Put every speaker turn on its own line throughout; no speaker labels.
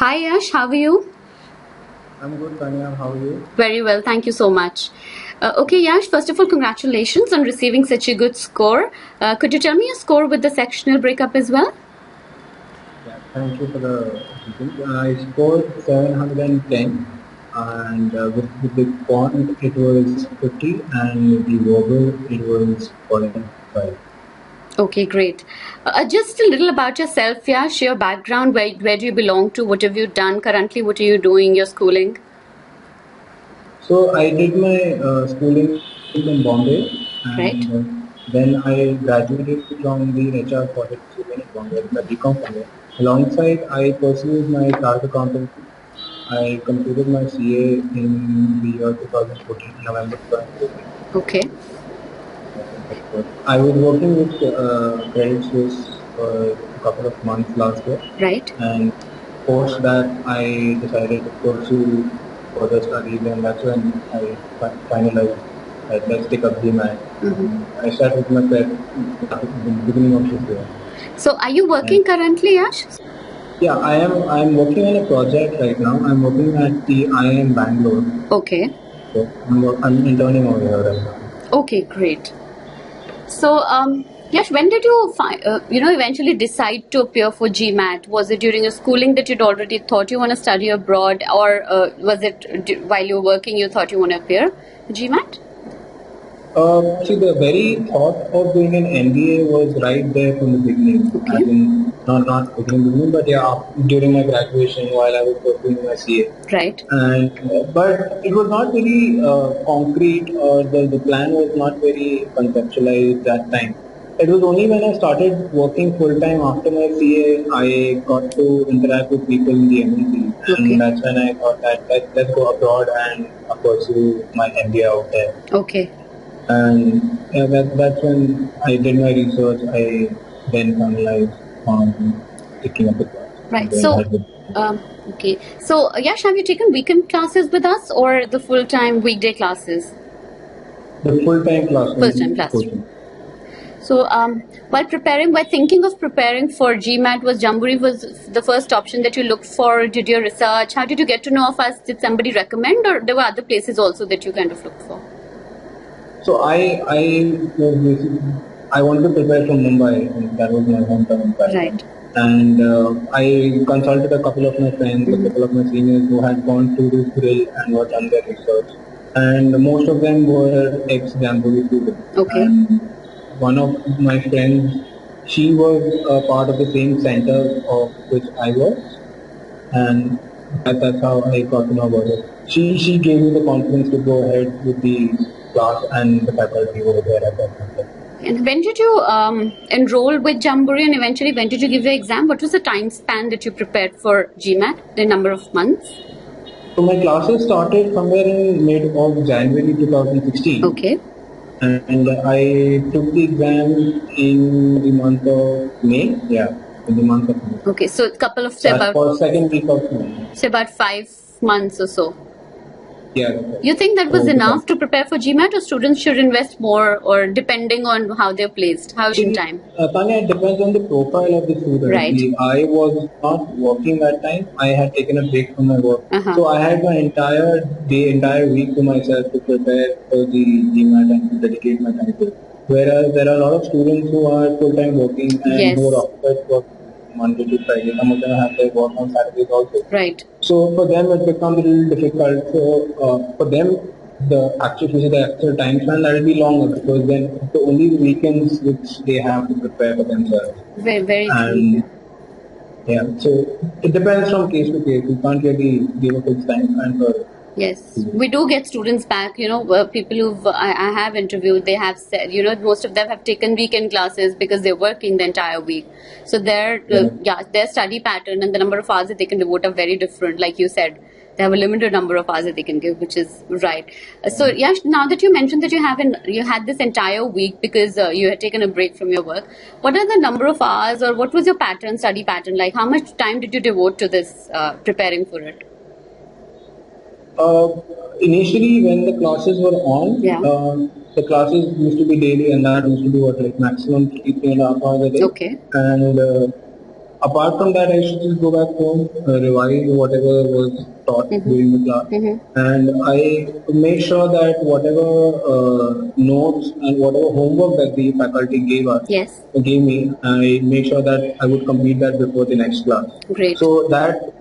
Hi Yash, how are you?
I'm good, Tanya. How are you?
Very well, thank you so much. Okay, Yash, first of all, congratulations on receiving such a good score. Could you tell me your score with the sectional breakup as well?
Yeah, thank you for the greeting. I scored 710, and with the font it was 50, and the verbal it was 45.
Okay, great. Just a little about yourself, Yash, your background, where do you belong to, what have you done currently, what are you doing, your schooling?
So I did my schooling in Bombay,
Right?
and then I graduated from the HR college in Bombay with a BCom from there. Alongside, I pursued my chartered accountancy. I completed my CA in the year 2014, November 2014.
Okay,
I was working with Credit Suisse for a couple of months last year,
right.
and post that I decided to pursue further studies, and that's when I finalized that let's take up GMAT. And I started with my prep at the beginning of this year.
So, are you
And
working currently, Yash?
yeah, I'm working on a project right now. I'm working at the IIM Bangalore.
Okay,
So I'm interning over here right now.
okay, great. So, Yash, when did you eventually decide to appear for GMAT? Was it during your schooling that you'd already thought you want to study abroad, or was it while you were working you thought you want to appear for GMAT?
See, the very thought of doing an MBA was right there from the beginning.
Okay,
As in, not beginning, but yeah, during my graduation while I was pursuing my CA.
right.
And but it was not very concrete, or the plan was not very conceptualized that time. It was only when I started working full time after my CA, I got to interact with people in the MNC, and
Okay,
that's when I thought that let's go abroad and pursue my MBA out there.
okay,
And yeah, that's when I did my research. I then finalized on picking up the class and
right.
going
So,
ahead with
um, okay. So, Yash, have you taken weekend classes with us or the full-time weekday classes?
the full-time
Full-time
classroom
classroom.
coaching.
So, while thinking of preparing for GMAT, was Jamboree was the first option that you looked for? Did your research? How did you get to know of us? Did somebody recommend, or there were other places also that you kind of looked for?
So I wanted to prepare from Mumbai, and that was my hometown back then.
Right.
And I consulted a couple of my friends, a couple of my seniors who had gone through this drill and were done their research. And most of them were ex-Jamboree students.
Okay.
And one of my friends, she was a part of the same center of which I was, and that's how I got to know about it. She gave me the confidence to go ahead with the class and the faculty over there at that center.
And when did you enroll with Jamboree, and eventually when did you give your exam? What was the time span that you prepared for GMAT? The number of months?
So my classes started somewhere in mid of January 2016,
Okay.
and I took the exam in the month of May. Yeah, in the month of May.
Okay. So a couple of
For second week of May.
say about 5 months or so.
Yeah. That's right.
You think that was
So
enough to prepare for GMAT, or students should invest more, or depending on how they're placed? How should time?
Tanya, it depends on the profile of the student.
Right.
See, I was not working that time. I had taken a break from my work.
Uh-huh.
So I had my entire week to myself to prepare for the GMAT and to dedicate my time to it. Whereas there are a lot of students who are full-time working and
Yes.
who are occupied work Monday to Friday. Some of them have their work on Saturdays also.
Right.
So for them it becomes a little difficult. So for them the actual time span that will be longer, because then the only weekends which they have to prepare for themselves.
Very, very true.
And yeah, so it depends from case to case. You can't really give a fixed time span for.
Yes, we do get students back. People I have interviewed, they have said, most of them have taken weekend classes because they're working the entire week. So their study pattern and the number of hours that they can devote are very different. Like you said, they have a limited number of hours that they can give, which is right. So Yash, now that you mentioned that you had this entire week because you had taken a break from your work, what are the number of hours, or what was your study pattern like? How much time did you devote to this preparing for it?
Initially, when the classes were on,
Yeah.
the classes used to be daily, and that used to be maximum 3.5 hours a day.
Okay.
And Apart from that, I used to just go back home, revise whatever was taught during the class, and I made sure that whatever notes and whatever homework that the faculty
Yes.
gave me, I made sure that I would complete that before the next class.
Great.
So that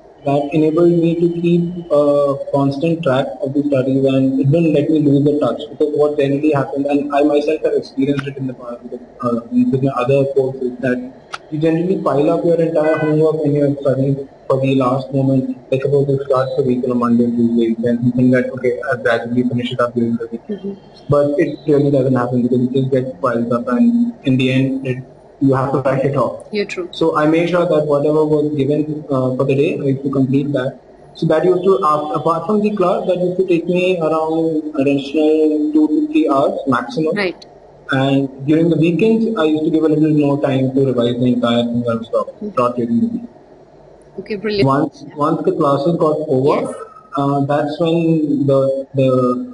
enabled me to keep a constant track of the studies, and it didn't let me lose the touch. Because what generally happened, and I myself have experienced it in the past with my other courses, that you generally pile up your entire homework when you're studying for the last moment. Like suppose you start the week on a Monday and Tuesday, then you think that okay, I'll gradually finish it up during the week. But it really doesn't happen because it just gets piled up, and in the end, you have to write it off.
You're true.
So I made sure that whatever was given for the day, I used to complete that. So that used to, apart from the class, that used to take me around additional 2 to 3 hours maximum.
Right.
And during the weekends, I used to give a little more time to revise the entire thing I was taught during the week.
Okay, brilliant.
Once the classes got over,
Yes.
that's when the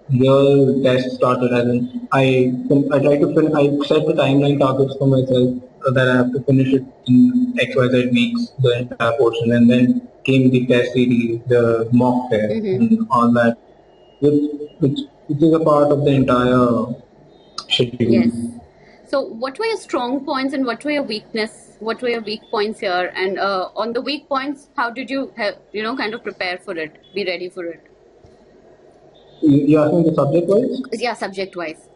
real test started. As in, I tried to I set the timeline targets for myself that I have to finish it in XYZ weeks, the entire portion, and then came the test series, the mock test, and all that, which which is a part of the entire schedule.
Yes. So, what were your strong points and what were your weakness? What were your weak points here? And on the weak points, how did you kind of prepare for it, be ready for it?
You asking the subject wise?
Yeah, subject wise.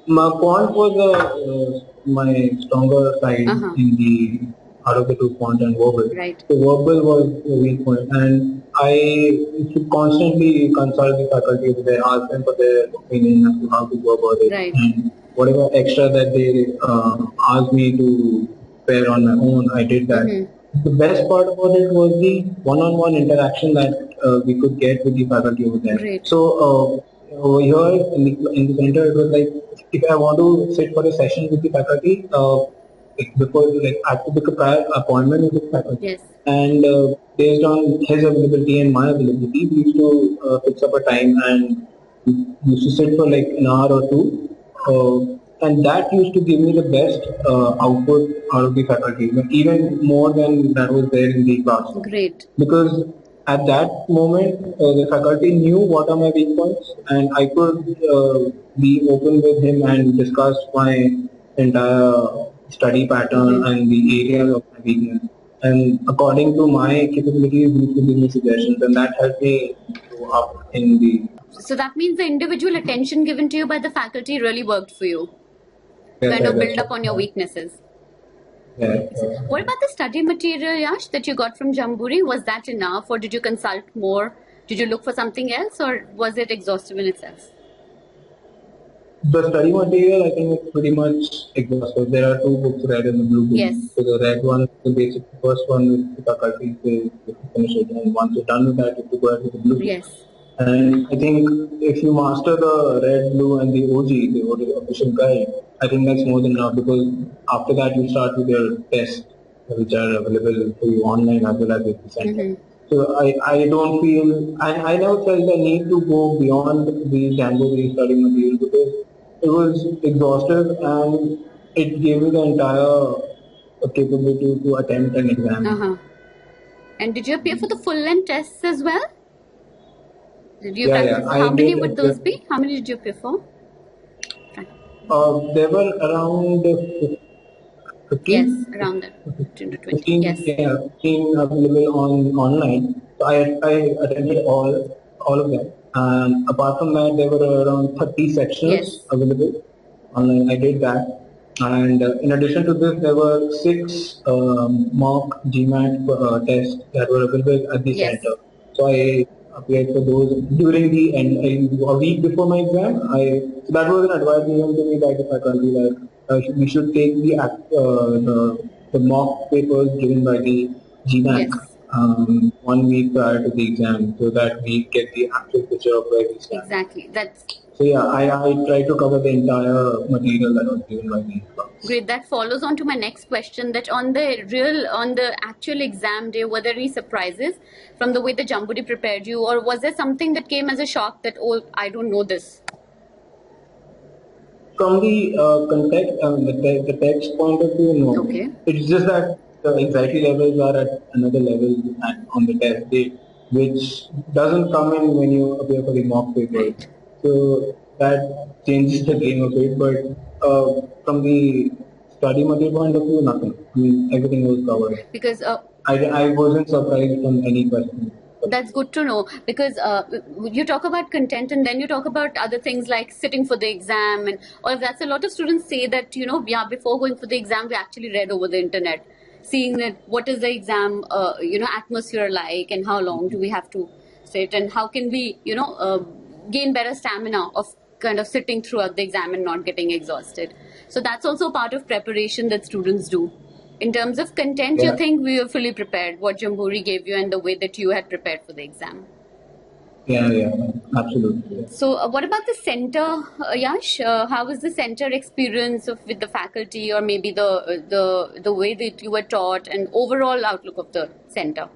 My quant was my stronger side in the out of the two, quant and verbal.
Right.
So verbal was a weak point, and I used to constantly consult the faculty over there, ask them for their opinion as to how to go about it,
Right.
and whatever extra that they asked me to prepare on my own, I did that. The best part about it was the one-on-one interaction that we could get with the faculty over there.
Great.
So over here in the center, it was like if I want to sit for a session with the faculty, before I have to book a prior appointment with the faculty.
Yes.
And based on his availability and my availability, we used to fix up a time and we used to sit for like an hour or two. And that used to give me the best output out of the faculty, even more than that was there in the class.
Great.
Because at that moment, the faculty knew what are my weak points, and I could be open with him and discuss my entire study pattern and the areas of my weakness. And according to my capabilities, he could give me suggestions, and that helped me go up in the.
So that means the individual attention given to you by the faculty really worked for you.
Yes,
Kind of
yes,
build up on your weaknesses.
Yeah.
What about the study material, Yash, that you got from Jamboree? Was that enough, or did you consult more? Did you look for something else, or was it exhaustive in itself?
The study material, I think, is pretty much exhaustive. There are two books, red and the blue book.
Yes.
So the red one, the basic first one with the faculty, you finish it, and once you're done with that, you have to go ahead with the blue book.
Yes.
And I think if you master the red, blue, and the OG, the official guide, I think that's more than enough, because after that you start with your tests, which are available for you online as well as at the center. So I don't feel, I never felt the need to go beyond the Jamboree study material, because it was exhaustive and it gave me the entire capability to attempt an exam.
And did you appear for the full length tests as well? Did you
Yeah,
practice?
yeah.
How many would those be? How many did you appear for?
There were around 15.
Yes, around that, 15 to 20.
15,
Yes.
yeah, 15 available online. So I attended all of them. And apart from that, there were around 30 sections available online. I did that. And in addition to this, there were 6 mock GMAT tests that were available at the center. So I applied for those during the end, a week before my exam. So that was an advice given to me by the faculty that we should take the mock papers given by the GMAT 1 week prior to the exam, so that we get the actual picture of where we stand.
Exactly.
So yeah, I try to cover the entire material that was given by the class.
Great. That follows on to my next question, that on the actual exam day, were there any surprises from the way the Jamboree prepared you, or was there something that came as a shock that, oh, I don't know this?
From the context, the text point of view, no.
Okay.
It's just that the anxiety levels are at another level on the test day, which doesn't come in when you appear for the mock papers.
Right.
So that changes the game a bit. But from the study material point of view, nothing. I mean, everything was covered.
Because
I wasn't surprised from any question.
that's good to know, because you talk about content and then you talk about other things like sitting for the exam and all of that. So a lot of students say that, yeah, before going for the exam, we actually read over the internet, seeing that what is the exam, atmosphere like, and how long do we have to sit, and how can we, gain better stamina of kind of sitting throughout the exam and not getting exhausted. So that's also part of preparation that students do. In terms of content, you
Yeah,
think we were fully prepared, what Jamboree gave you and the way that you had prepared for the exam?
yeah, absolutely.
So, what about the center, Yash? How was the center experience with the faculty, or maybe the way that you were taught, and overall outlook of the center?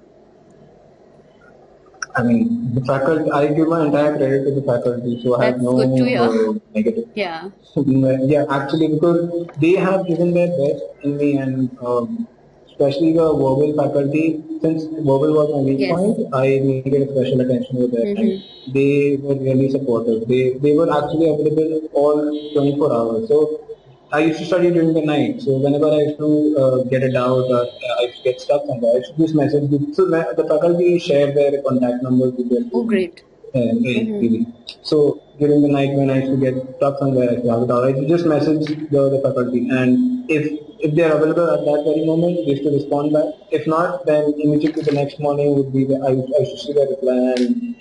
I mean, the faculty, I give my entire credit to the faculty, so I have
That's
no
good to hear.
negative.
Yeah.
Yeah, actually, because they have given their best in me, and especially the verbal faculty, since verbal was my weak
Yes.
point, I needed special attention with that, and
Mm-hmm.
they were really supportive. They were actually available all 24 hours. So I used to study during the night, so whenever I used to get a doubt or I used to get stuck somewhere, I used to just message them. So the faculty share their contact numbers with their
Oh,
students
great. Mm-hmm.
really. So during the night when I used to get stuck somewhere, I used to have a doubt. I used to just message the faculty, and if they are available at that very moment, they used to respond back. If not, then immediately the next morning would be I used to see the reply and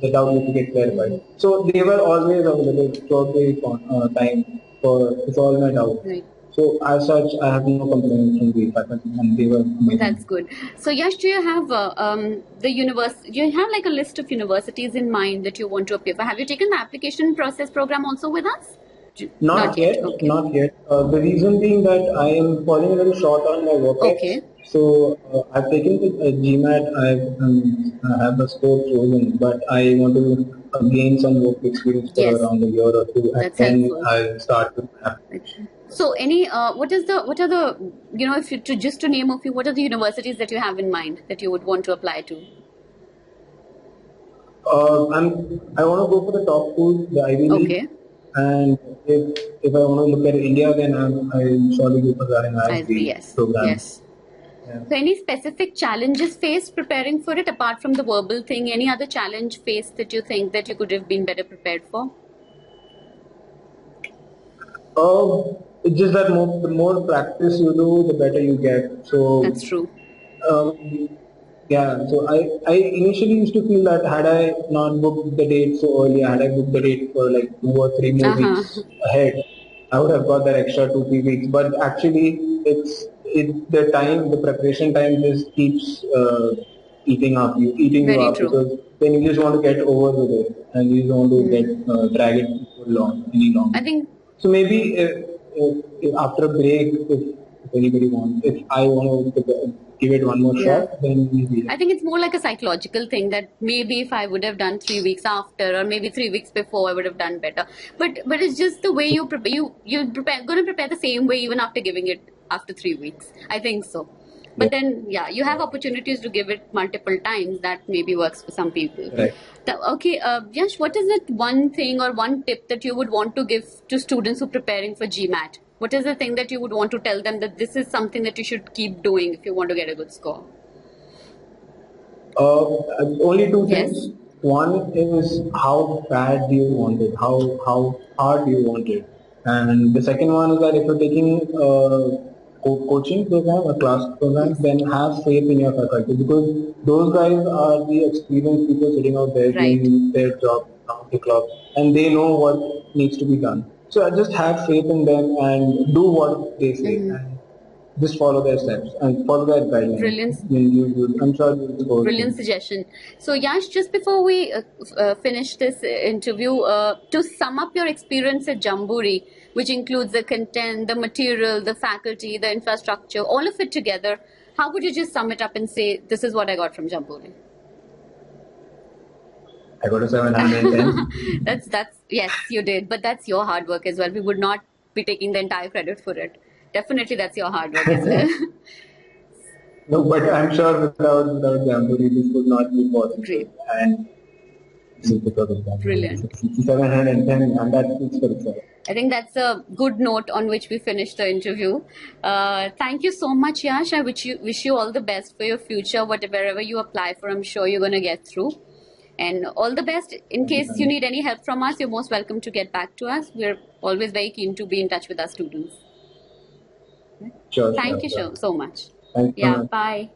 the doubt used to get clarified.
Mm-hmm.
So they were always available throughout the time to solve my doubt.
Right.
So as such, I have no complaints from the faculty, and they were
That's
amazing.
good. So, Yash, do you have the university? Do you have like a list of universities in mind that you want to appear for? Have you taken the application process program also with us? Not
Not
yet.
yet,
Okay.
not yet. The reason being that I am falling a little short on my work ex.
Okay.
So I've taken the GMAT. I have the score chosen, but I want to gain some work experience for
Yes,
around a year or two, and
that's
then
helpful.
I'll start with my
Right.
application.
So, any what are the if you to just to name a few, what are the universities that you have in mind that you would want to apply to?
I want to go for the top schools, the Ivy League,
Okay,
and if I want to look at India, then I'll surely go for the
I agree.
ISB
Yes,
program.
yes.
Yeah.
So, any specific challenges faced preparing for it apart from the verbal thing? Any other challenge faced that you think that you could have been better prepared for?
It's just that the more practice you do, the better you get.
That's
So,
true.
um, yeah, so I initially used to feel that had I not booked the date so early, had I booked the date for like 2 or 3 more
Uh huh.
weeks ahead, I would have got that extra 2 3 weeks. But actually, the time, the preparation time just keeps eating you
Very
up
true.
because then you just want to get over with it and you don't want to get
Hmm.
drag it for long any
I
longer.
think
So maybe if after a break, if anybody wants, if I want to give it one more
yeah.
shot, then maybe.
I think it's more like a psychological thing that maybe if I would have done 3 weeks after, or maybe 3 weeks before, I would have done better. But it's just the way you prepare. You prepare going to prepare the same way even after giving it after 3 weeks. I think so.
Yeah,
But then, yeah, you have opportunities to give it multiple times. That maybe works for some people.
right.
Okay, Yash, what is it one thing or one tip that you would want to give to students who are preparing for GMAT? What is the thing that you would want to tell them that this is something that you should keep doing if you want to get a good score?
Only two
Yes.
things. One is how bad do you want it? How hard do you want it? And the second one is that if you're taking a coaching program, a class program,
Yes.
then have faith in your faculty because those guys are the experienced people sitting out there
Right.
doing their job around the clock, and they know what needs to be done. So I just have faith in them and do what they say.
Mm-hmm.
And just follow their steps and follow their guidelines.
Brilliant,
I'm sure you'll score
brilliant
good.
suggestion. So, Yash, just before we finish this interview, to sum up your experience at Jamboree, which includes the content, the material, the faculty, the infrastructure, all of it together, how would you just sum it up and say, this is what I got from Jamboree?
I got a 710.
That's yes, you did, but that's your hard work as well. We would not be taking the entire credit for it. Definitely, that's your hard work as well.
No, but I'm sure without Jamboree this would not be possible.
Great,
And this is because of Jamboree.
brilliant.
710, and that speaks for itself.
I think that's a good note on which we finish the interview. Thank you so much, Yash. I wish you all the best for your future. Whatever you apply for, I'm sure you're going to get through. And all the best. In
Thank you,
case you
Tanvi.
need any help from us, you're most welcome to get back to us. We're always very keen to be in touch with our students.
Sure,
Thank
sure,
you
sure.
so much.
Thanks so
Yeah,
much.
bye.